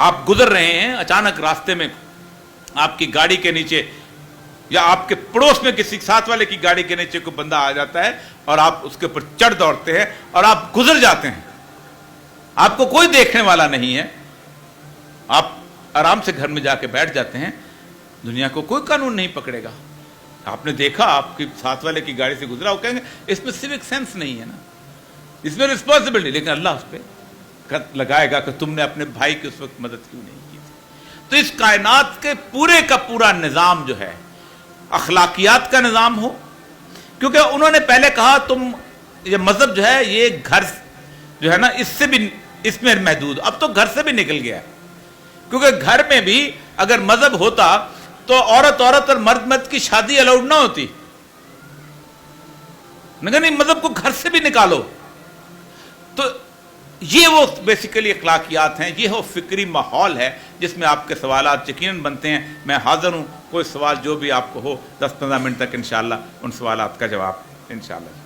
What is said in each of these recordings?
آپ گزر رہے ہیں, اچانک راستے میں آپ کی گاڑی کے نیچے یا آپ کے پڑوس میں کسی ساتھ والے کی گاڑی کے نیچے کوئی بندہ آ جاتا ہے اور آپ اس کے اوپر چڑھ دوڑتے ہیں اور آپ گزر جاتے ہیں, آپ کو کوئی دیکھنے والا نہیں ہے, آپ آرام سے گھر میں جا کے بیٹھ جاتے ہیں, دنیا کو کوئی قانون نہیں پکڑے گا. آپ نے دیکھا آپ کے ساتھ والے کی گاڑی سے گزرا, وہ کہیں گے اس میں سیوک سینس نہیں ہے نا, اس میں رسپانسبلٹی, لیکن اللہ اس پہ لگائے گا کہ تم نے اپنے بھائی کی اس وقت مدد کیوں نہیں کی تھی. تو اس کائنات کے پورے کا پورا نظام جو ہے اخلاقیات کا نظام ہو, کیونکہ انہوں نے پہلے کہا تم یہ مذہب جو ہے یہ گھر جو ہے نا اس میں محدود, اب تو گھر سے بھی نکل گیا ہے, کیونکہ گھر میں بھی اگر مذہب ہوتا تو عورت اور مرد کی شادی الاؤڈ نہ ہوتی. نہیں, مذہب کو گھر سے بھی نکالو. تو یہ وہ بیسیکلی اخلاقیات ہیں, یہ وہ فکری ماحول ہے جس میں آپ کے سوالات یقیناً بنتے ہیں. میں حاضر ہوں, کوئی سوال جو بھی آپ کو ہو 10-15 منٹ تک انشاءاللہ ان سوالات کا جواب انشاءاللہ.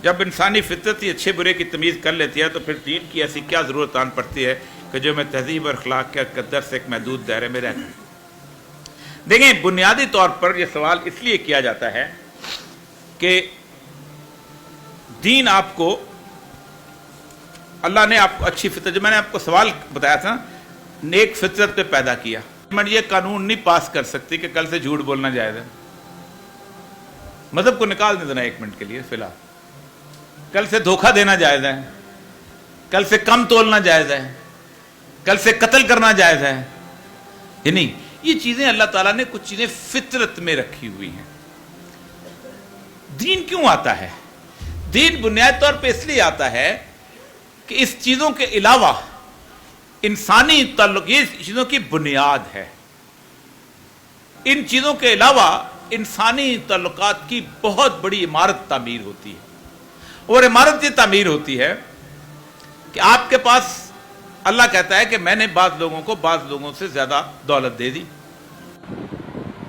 جب انسانی فطرت ہی اچھے برے کی تمیز کر لیتی ہے تو پھر دین کی ایسی کیا ضرورت آن پڑتی ہے کہ جو میں تہذیب اور اخلاق کے قدر سے ایک محدود دائرے میں رہتا ہوں. دیکھیں, بنیادی طور پر یہ سوال اس لیے کیا جاتا ہے کہ دین آپ کو, اللہ نے آپ کو اچھی فطرت, جو میں نے آپ کو سوال بتایا تھا, نیک فطرت پہ پیدا کیا. میں یہ قانون نہیں پاس کر سکتی کہ کل سے جھوٹ بولنا جائز ہے. مذہب کو نکال دیں ذرا 1 منٹ کے لیے فی الحال. کل سے دھوکہ دینا جائز ہے, کل سے کم تولنا جائز ہے, کل سے قتل کرنا جائز ہے. یہ نہیں, یہ چیزیں اللہ تعالیٰ نے کچھ چیزیں فطرت میں رکھی ہوئی ہیں. دین کیوں آتا ہے؟ دین بنیادی طور پہ اس لیے آتا ہے کہ اس چیزوں کے علاوہ انسانی تعلق, یہ چیزوں کی بنیاد ہے. ان چیزوں کے علاوہ انسانی تعلقات کی بہت بڑی عمارت تعمیر ہوتی ہے. اور عمارت یہ تعمیر ہوتی ہے کہ آپ کے پاس, اللہ کہتا ہے کہ میں نے بعض لوگوں کو بعض لوگوں سے زیادہ دولت دے دی,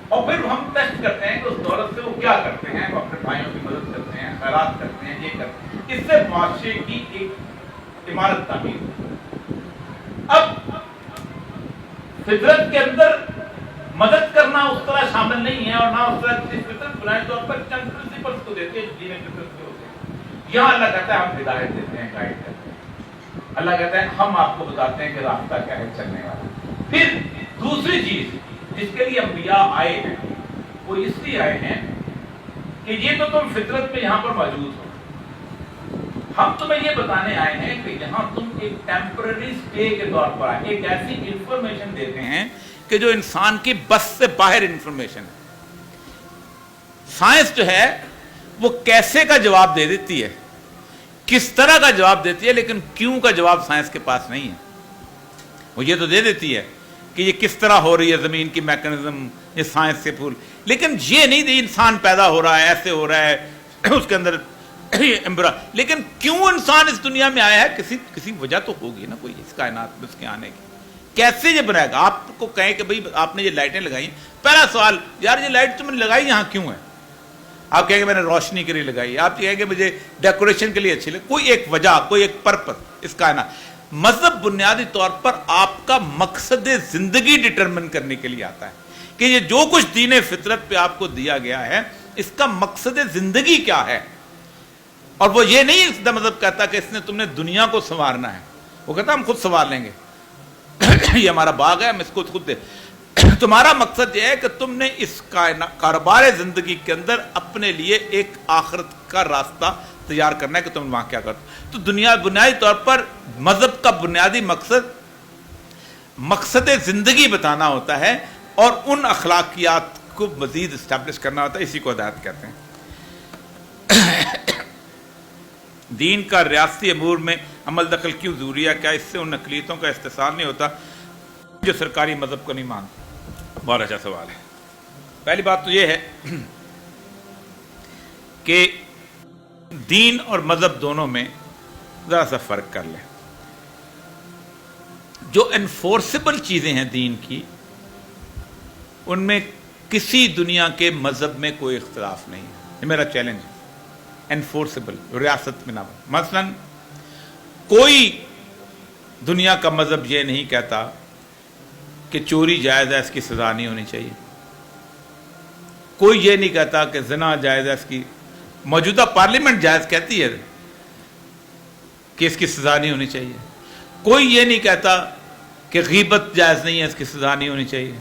اور پھر ہم ٹیسٹ کرتے ہیں کہ اس دولت سے وہ کیا کرتے ہیں. وہ اپنے بھائیوں کی مدد کرتے ہیں, خیرات کرتے ہیں, یہ کرتے ہیں. اس سے معاشرے کی ایک عمارت تعمیر ہوتی ہے. اب فطرت کے اندر مدد کرنا اس طرح شامل نہیں ہے, اور نہ اس طرح کسی فطرت بنائے طور پر چند پرنسپلز کو دیتے ہیں جنہیں فطرت کے ہوتے ہیں. یہاں اللہ کہتا ہے ہم ہدایت دیتے ہیں, گائیڈ کرتے ہیں. اللہ کہتا ہے ہم آپ کو بتاتے ہیں کہ راستہ کیا ہے چلنے والا. پھر دوسری چیز جس کے لیے انبیاء آئے ہیں وہ اس لیے آئے ہیں کہ یہ تو تم فطرت میں یہاں پر موجود ہو, ہم تمہیں یہ بتانے آئے ہیں کہ یہاں تم ایک ٹیمپرری اسٹے کے طور پر آئے, ایک ایسی انفارمیشن دیتے ہیں کہ جو انسان کی بس سے باہر انفارمیشن ہے. سائنس جو ہے وہ کیسے کا جواب دے دیتی ہے, کس طرح کا جواب دیتی ہے, لیکن کیوں کا جواب سائنس کے پاس نہیں ہے. وہ یہ تو دے دیتی ہے کہ یہ کس طرح ہو رہی ہے زمین کی میکانزم, یہ سائنس سے پھول, لیکن یہ نہیں دی انسان پیدا ہو رہا ہے, ایسے ہو رہا ہے, اس کے اندر لیکن کیوں انسان اس دنیا میں آیا ہے, کسی وجہ تو ہوگی نا کوئی اس کائنات میں اس کے آنے کی. کیسے یہ بنائے گا؟ آپ کو کہیں کہ بھئی آپ نے یہ لائٹیں لگائی, پہلا سوال, یار یہ لائٹ تم نے لگائی یہاں کیوں ہے؟ آپ کہیں گے میں نے روشنی کے لیے لگائی, آپ کہیں گے مجھے ڈیکوریشن کے لیے اچھی لگی. کوئی ایک وجہ, کوئی ایک پرپس اس کائنات. مذہب بنیادی طور پر آپ کا مقصد زندگی ڈٹرمن کرنے کے لیے آتا ہے کہ یہ جو کچھ دین فطرت پہ آپ کو دیا گیا ہے اس کا مقصد زندگی کیا ہے. اور وہ یہ نہیں اس کا مذہب کہتا کہ اس نے تم نے دنیا کو سنوارنا ہے, وہ کہتا ہم خود سنوار لیں گے, یہ ہمارا باغ ہے ہم اس کو خود دے. تمہارا مقصد یہ ہے کہ تم نے اس کاروبار زندگی کے اندر اپنے لیے ایک آخرت کا راستہ تیار کرنا ہے کہ تم وہاں کیا کرتے. تو دنیا بنیادی طور پر مذہب کا بنیادی مقصد زندگی بتانا ہوتا ہے اور ان اخلاقیات کو مزید اسٹیبلش کرنا ہوتا ہے. اسی کو ہدایت کہتے ہیں. دین کا ریاستی امور میں عمل دخل کیوں ضروری ہے؟ کیا اس سے ان اقلیتوں کا استحصال نہیں ہوتا جو سرکاری مذہب کو نہیں مانتے؟ بہت اچھا سوال ہے. پہلی بات تو یہ ہے کہ دین اور مذہب دونوں میں ذرا سا فرق کر لیں. جو انفورسبل چیزیں ہیں دین کی, ان میں کسی دنیا کے مذہب میں کوئی اختلاف نہیں ہے. یہ میرا چیلنج ہے. انفورسبل, ریاست میں نہ. مثلا کوئی دنیا کا مذہب یہ نہیں کہتا کہ چوری جائز ہے، اس کی سزا نہیں ہونی چاہیے. کوئی یہ نہیں کہتا کہ زنا جائز ہے، اس کی موجودہ پارلیمنٹ جائز کہتی ہے کہ اس کی سزا نہیں ہونی چاہیے. کوئی یہ نہیں کہتا کہ غیبت جائز نہیں ہے، اس کی سزا نہیں ہونی چاہیے.